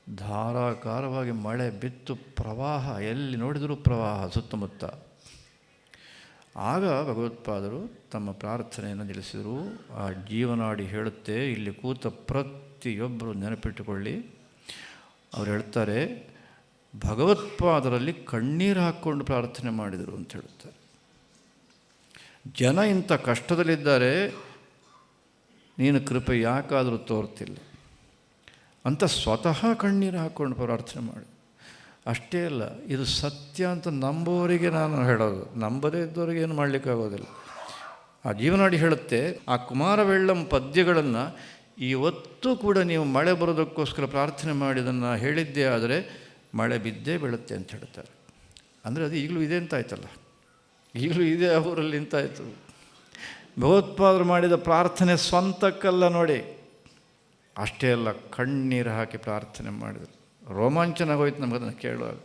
ಧಾರಾಕಾರವಾಗಿ ಮಳೆ ಬಿತ್ತು, ಪ್ರವಾಹ, ಎಲ್ಲಿ ನೋಡಿದರೂ ಪ್ರವಾಹ ಸುತ್ತಮುತ್ತ. ಆಗ ಭಗವತ್ಪಾದರು ತಮ್ಮ ಪ್ರಾರ್ಥನೆಯನ್ನು ನಿಲ್ಲಿಸಿದರು. ಆ ಜೀವನಾಡಿ ಹೇಳುತ್ತೆ, ಇಲ್ಲಿ ಕೂತ ಪ್ರತಿಯೊಬ್ಬರು ನೆನಪಿಟ್ಟುಕೊಳ್ಳಿ. ಅವ್ರು ಹೇಳ್ತಾರೆ, ಭಗವತ್ಪಾದರಲ್ಲಿ ಕಣ್ಣೀರು ಹಾಕ್ಕೊಂಡು ಪ್ರಾರ್ಥನೆ ಮಾಡಿದರು ಅಂತ ಹೇಳ್ತಾರೆ. ಜನ ಇಂಥ ಕಷ್ಟದಲ್ಲಿದ್ದಾರೆ, ನೀನು ಕೃಪೆ ಯಾಕಾದರೂ ತೋರ್ತಿಲ್ಲ ಅಂತ ಸ್ವತಃ ಕಣ್ಣೀರು ಹಾಕ್ಕೊಂಡು ಪ್ರಾರ್ಥನೆ ಮಾಡಿ. ಅಷ್ಟೇ ಅಲ್ಲ, ಇದು ಸತ್ಯ ಅಂತ ನಂಬೋರಿಗೆ ನಾನು ಹೇಳೋದು, ನಂಬದೇ ಇದ್ದವ್ರಿಗೆ ಏನು ಮಾಡಲಿಕ್ಕಾಗೋದಿಲ್ಲ. ಆ ಜೀವನಾಡಿ ಹೇಳುತ್ತೆ, ಆ ಕುಮಾರವೆಳ್ಳಂ ಪದ್ಯಗಳನ್ನು ಇವತ್ತು ಕೂಡ ನೀವು ಮಳೆ ಬರೋದಕ್ಕೋಸ್ಕರ ಪ್ರಾರ್ಥನೆ ಮಾಡಿದ್ದನ್ನು ಹೇಳಿದ್ದೇ ಆದರೆ ಮಳೆ ಬಿದ್ದೇ ಬೀಳುತ್ತೆ ಅಂತ ಹೇಳ್ತಾರೆ. ಅಂದರೆ ಅದು ಈಗಲೂ ಇದೆ ಅಂತಾಯ್ತಲ್ಲ, ಈಗಲೂ ಇದೆ ಅವರಲ್ಲಿ ನಿಂತಾಯಿತು. ಭಗವತ್ಪಾದರು ಮಾಡಿದ ಪ್ರಾರ್ಥನೆ ಸ್ವಂತಕ್ಕಲ್ಲ ನೋಡಿ. ಅಷ್ಟೇ ಅಲ್ಲ, ಕಣ್ಣೀರು ಹಾಕಿ ಪ್ರಾರ್ಥನೆ ಮಾಡಿದರು. ರೋಮಾಂಚನ ಆಗೋಯ್ತು ನಮಗದನ್ನು ಕೇಳುವಾಗ.